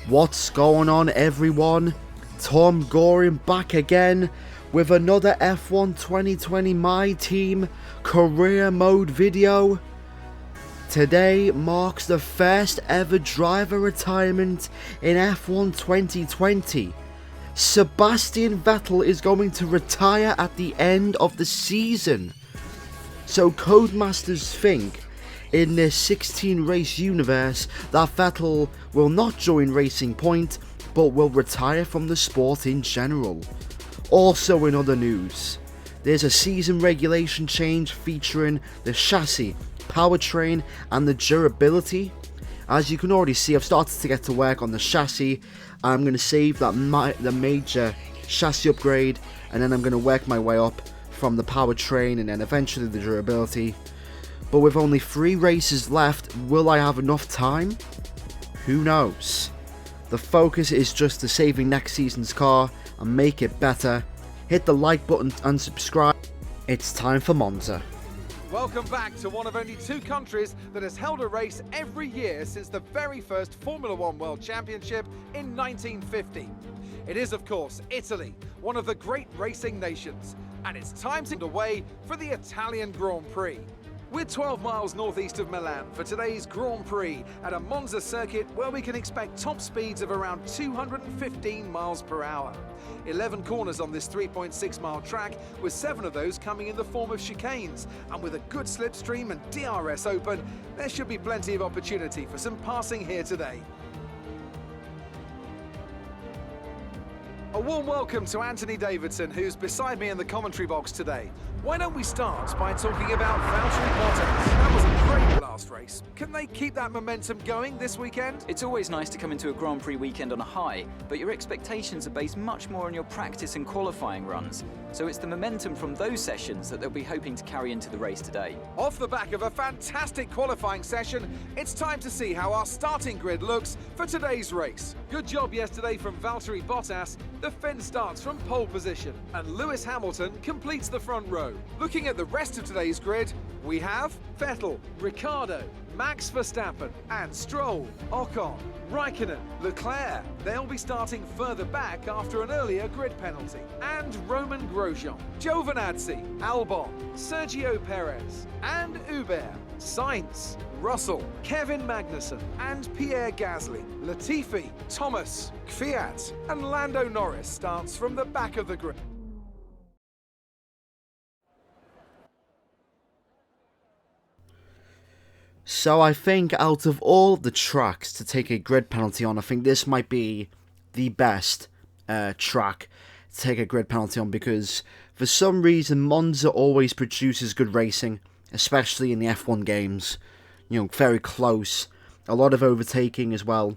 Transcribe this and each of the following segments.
What's going on, everyone? TomGorian back again with another F1 2020 My Team career mode video. Today marks the first ever driver retirement in F1 2020. Sebastian Vettel is going to retire at the end of the season. So Codemasters think in this 16 race universe that Vettel will not join Racing Point but will retire from the sport in general. Also in other news, there's a season regulation change featuring the chassis, powertrain and the durability. As you can already see, I've started to get to work on the chassis. I'm going to save the major chassis upgrade, and then I'm going to work my way up from the powertrain and then eventually the durability. But with only 3 races left, will I have enough time? Who knows? The focus is just to saving next season's car and make it better. Hit the like button and subscribe. It's time for Monza. Welcome back to one of only 2 countries that has held a race every year since the very first Formula One World Championship in 1950. It is, of course, Italy, one of the great racing nations, and it's time to get away for the Italian Grand Prix. We're 12 miles northeast of Milan for today's Grand Prix at a Monza circuit where we can expect top speeds of around 215 miles per hour. 11 corners on this 3.6 mile track, with 7 of those coming in the form of chicanes, and with a good slipstream and DRS open, there should be plenty of opportunity for some passing here today. A warm welcome to Anthony Davidson, who's beside me in the commentary box today. Why don't we start by talking about Valtteri Bottas? That was a great last race. Can they keep that momentum going this weekend? It's always nice to come into a Grand Prix weekend on a high, but your expectations are based much more on your practice and qualifying runs. So it's the momentum from those sessions that they'll be hoping to carry into the race today. Off the back of a fantastic qualifying session, it's time to see how our starting grid looks for today's race. Good job yesterday from Valtteri Bottas. The Finn starts from pole position, and Lewis Hamilton completes the front row. Looking at the rest of today's grid, we have Vettel, Ricciardo, Max Verstappen and Stroll, Ocon, Raikkonen, Leclerc. They'll be starting further back after an earlier grid penalty. And Roman Grosjean, Giovinazzi, Albon, Sergio Perez and Hubert, Sainz, Russell, Kevin Magnussen and Pierre Gasly, Latifi, Thomas, Kvyat and Lando Norris starts from the back of the grid. So I think out of all of the tracks to take a grid penalty on, I think this might be the best track to take a grid penalty on, because for some reason Monza always produces good racing, especially in the F1 games. You know, very close, a lot of overtaking as well.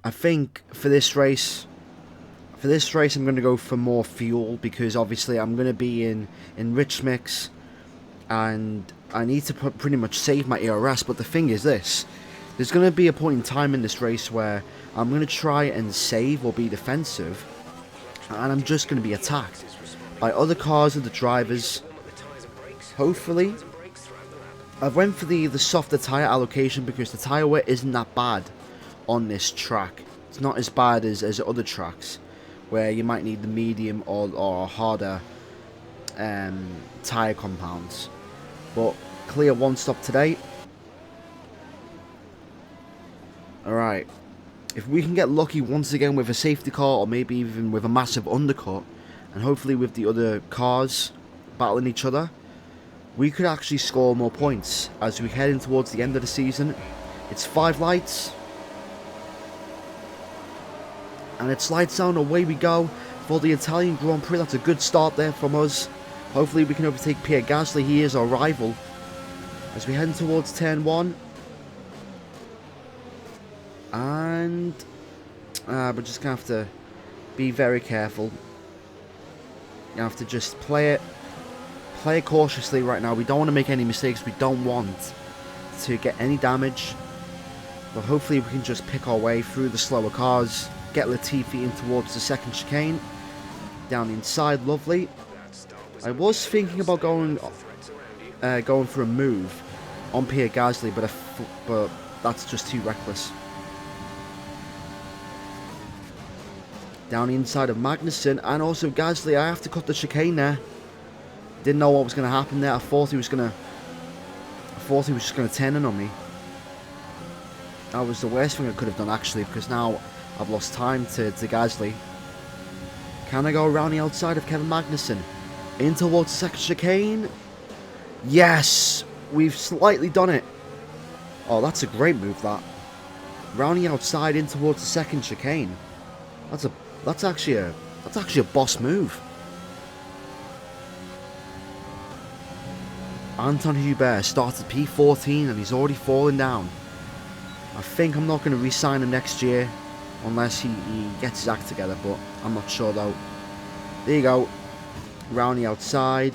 I think for this race I'm going to go for more fuel, because obviously I'm going to be in rich mix and I need to pretty much save my ERS. But the thing is this, there's going to be a point in time in this race where I'm going to try and save or be defensive, and I'm just going to be attacked by other cars and the drivers. Hopefully, I've went for the softer tyre allocation because the tyre wear isn't that bad on this track. It's not as bad as other tracks where you might need the medium or harder tyre compounds. But clear 1 stop today. Alright, if we can get lucky once again with a safety car, or maybe even with a massive undercut, and hopefully with the other cars battling each other, we could actually score more points as we head in towards the end of the season. It's 5 lights, and it's lights down, away we go for the Italian Grand Prix. That's a good start there from us. Hopefully we can overtake Pierre Gasly. He is our rival as we head towards turn 1. And we're just going to have to be very careful. You have to just play it cautiously right now. We don't want to make any mistakes. We don't want to get any damage. But hopefully we can just pick our way through the slower cars, get Latifi in towards the second chicane. Down the inside, lovely. I was thinking about going for a move on Pierre Gasly, but that's just too reckless. Down the inside of Magnussen and also Gasly. I have to cut the chicane there. Didn't know what was going to happen there. I thought he was just going to turn in on me. That was the worst thing I could have done actually, because now I've lost time to Gasly. Can I go around the outside of Kevin Magnussen? In towards the second chicane. Yes! We've slightly done it. Oh, that's a great move, that. Round the outside in towards the second chicane. That's actually a boss move. Anton Hubert started P14 and he's already fallen down. I think I'm not going to re-sign him next year unless he gets his act together, but I'm not sure though. There you go. Round the outside.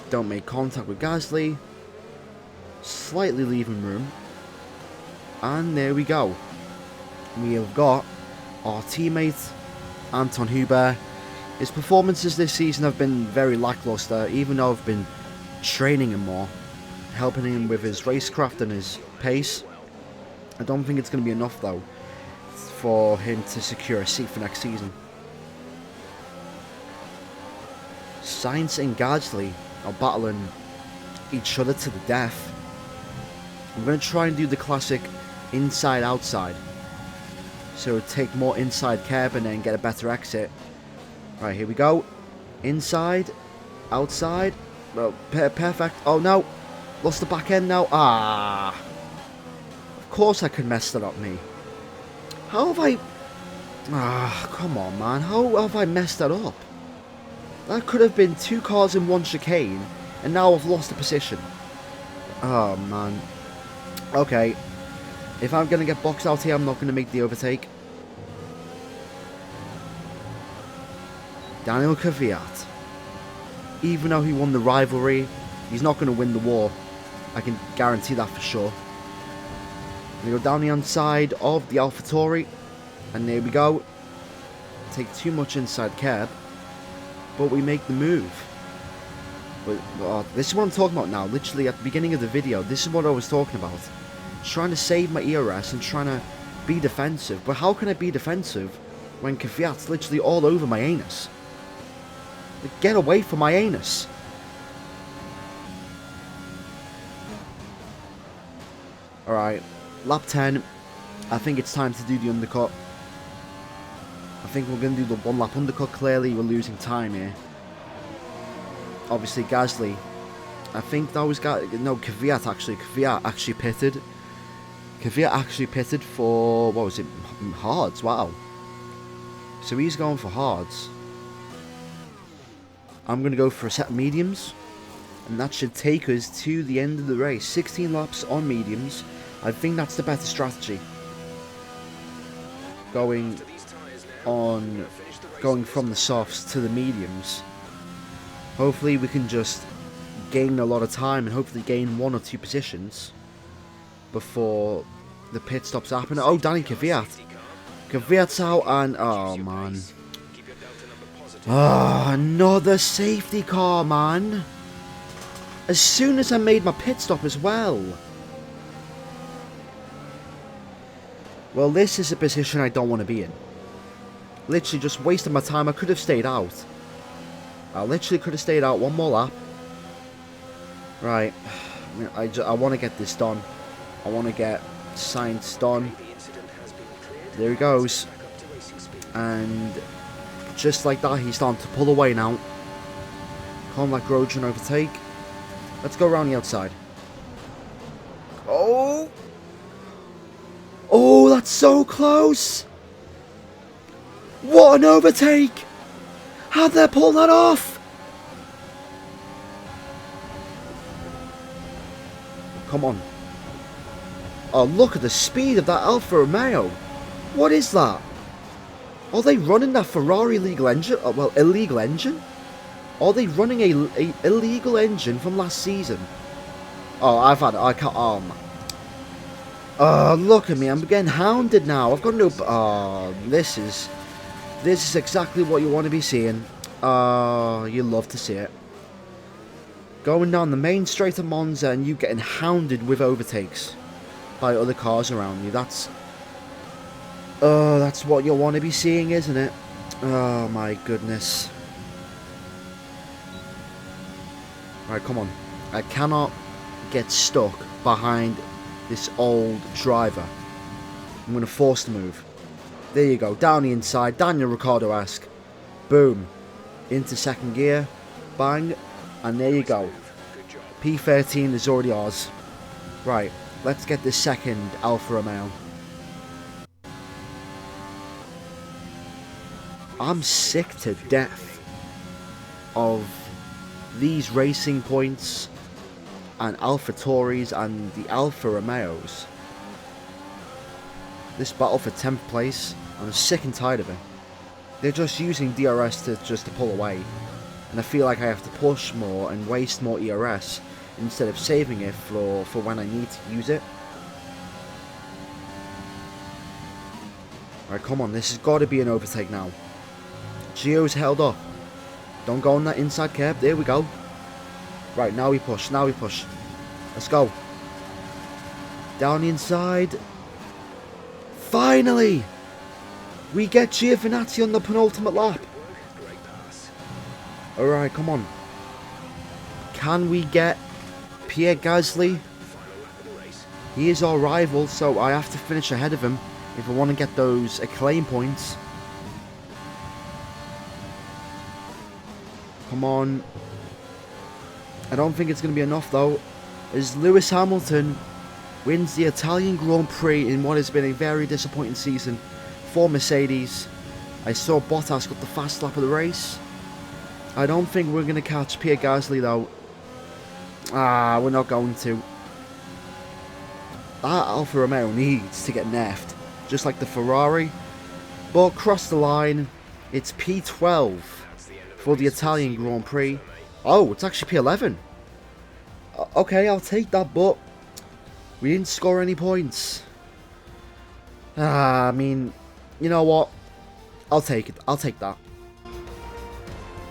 Don't make contact with Gasly. Slightly leaving room. And there we go. We have got our teammate Anton Hubert. His performances this season have been very lackluster, even though I've been training him more, helping him with his racecraft and his pace. I don't think it's going to be enough though for him to secure a seat for next season. Sainz and Gasly are battling each other to the death. I'm going to try and do the classic inside outside, so take more inside curb and then get a better exit. Right, here we go. Inside, outside. Well, perfect. Oh no, lost the back end now. Ah, of course I could mess that up, me. How have I... Ah, come on, man. How have I messed that up? That could have been 2 cars in 1 chicane, and now I've lost the position. Oh, man. Okay. If I'm going to get boxed out here, I'm not going to make the overtake. Daniel Kvyat. Even though he won the rivalry, he's not going to win the war. I can guarantee that for sure. We go down the inside of the AlphaTauri, and there we go. Take too much inside curb, but we make the move. But this is what I'm talking about now. Literally at the beginning of the video, this is what I was talking about. Trying to save my ERS and trying to be defensive. But how can I be defensive when Kvyat's literally all over my anus? Like, get away from my anus. Alright, lap 10. I think it's time to do the undercut. I think we're going to do the 1 lap undercut. Clearly we're losing time here. Obviously Gasly. I think that was... No, Kvyat actually. Kvyat actually pitted. Kvyat actually pitted for... What was it? Hards. Wow. So he's going for hards. I'm going to go for a set of mediums. And that should take us to the end of the race. 16 laps on mediums. I think that's the better strategy. Going from the softs to the mediums. Hopefully we can just gain a lot of time and hopefully gain 1 or 2 positions before the pit stops happen. Oh, Danny Kvyat. Kvyat's out and... Oh, man. Oh, another safety car, man. As soon as I made my pit stop as well. Well, this is a position I don't want to be in. Literally just wasted my time. I could have stayed out. I literally could have stayed out 1 more lap. Right. I want to get this done. I want to get Sainz done. There he goes. And just like that, he's starting to pull away now. Can't let Grosjean overtake. Let's go around the outside. Oh! Oh, that's so close! What an overtake! How'd they pull that off? Come on. Oh, look at the speed of that Alfa Romeo. What is that? Are they running that Ferrari illegal engine? Oh, well, illegal engine? Are they running a illegal engine from last season? Oh, I can't, oh man. Oh, look at me, I'm getting hounded now. I've got no, oh, this is exactly what you want to be seeing. Oh, you love to see it. Going down the main straight of Monza and you getting hounded with overtakes by other cars around you. That's what you want to be seeing, isn't it? Oh my goodness. Alright, come on. I cannot get stuck behind this old driver. I'm going to force the move. There you go. Down the inside. Daniel Ricciardo-esque. Boom. Into second gear. Bang. And there you go. P13 is already ours. Right. Let's get this second Alfa Romeo. I'm sick to death of these racing points and AlphaTauris and the Alfa Romeos. This battle for 10th place, I'm sick and tired of it. They're just using DRS to pull away, and I feel like I have to push more and waste more ERS instead of saving it for when I need to use it. Alright, come on, this has got to be an overtake now. Gio's held up. Don't go on that inside curb. There we go. Right, now we push. Now we push. Let's go. Down the inside. Finally! We get Giovinazzi on the penultimate lap. Alright, come on. Can we get Pierre Gasly? He is our rival, so I have to finish ahead of him if I want to get those acclaim points. Come on. I don't think it's going to be enough though, as Lewis Hamilton wins the Italian Grand Prix in what has been a very disappointing season for Mercedes. I saw Bottas got the fast lap of the race. I don't think we're going to catch Pierre Gasly though. We're not going to. That Alfa Romeo needs to get nerfed, just like the Ferrari. But cross the line, it's P12 for the Italian Grand Prix. Oh, it's actually P11. Okay, I'll take that, but we didn't score any points. I mean, you know what? I'll take it. I'll take that.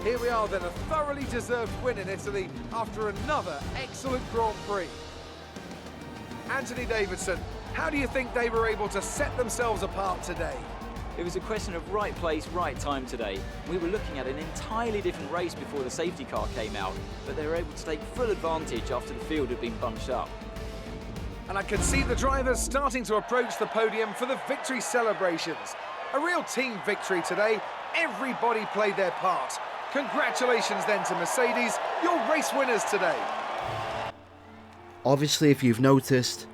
Here we are then, a thoroughly deserved win in Italy after another excellent Grand Prix. Anthony Davidson, how do you think they were able to set themselves apart today? It was a question of right place, right time today. We were looking at an entirely different race before the safety car came out, but they were able to take full advantage after the field had been bunched up. And I can see the drivers starting to approach the podium for the victory celebrations. A real team victory today. Everybody played their part. Congratulations then to Mercedes, your race winners today. Obviously, if you've noticed,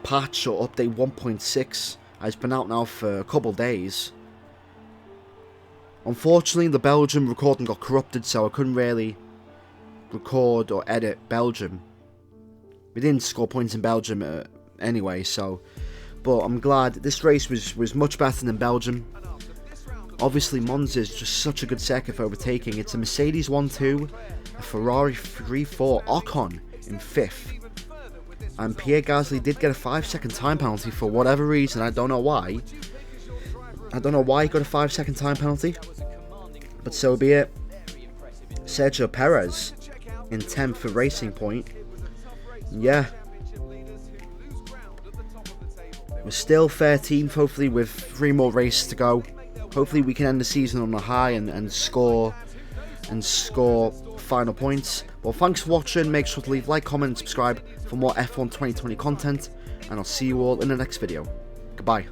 patch or update 1.6 has been out now for a couple days. Unfortunately, the Belgium recording got corrupted, so I couldn't really record or edit Belgium. We didn't score points in Belgium anyway, so... But I'm glad this race was much better than Belgium. Obviously, Monza is just such a good circuit for overtaking. It's a Mercedes 1-2, a Ferrari 3-4, Ocon in 5th. And Pierre Gasly did get a 5-second time penalty for whatever reason. I don't know why. I don't know why he got a 5-second time penalty. But so be it. Sergio Perez in 10th for Racing Point. Yeah. We're still 13th, hopefully, with 3 more races to go. Hopefully we can end the season on a high and score final points. Well, thanks for watching. Make sure to leave a like, comment and subscribe for more F1 2020 content, and I'll see you all in the next video. Goodbye.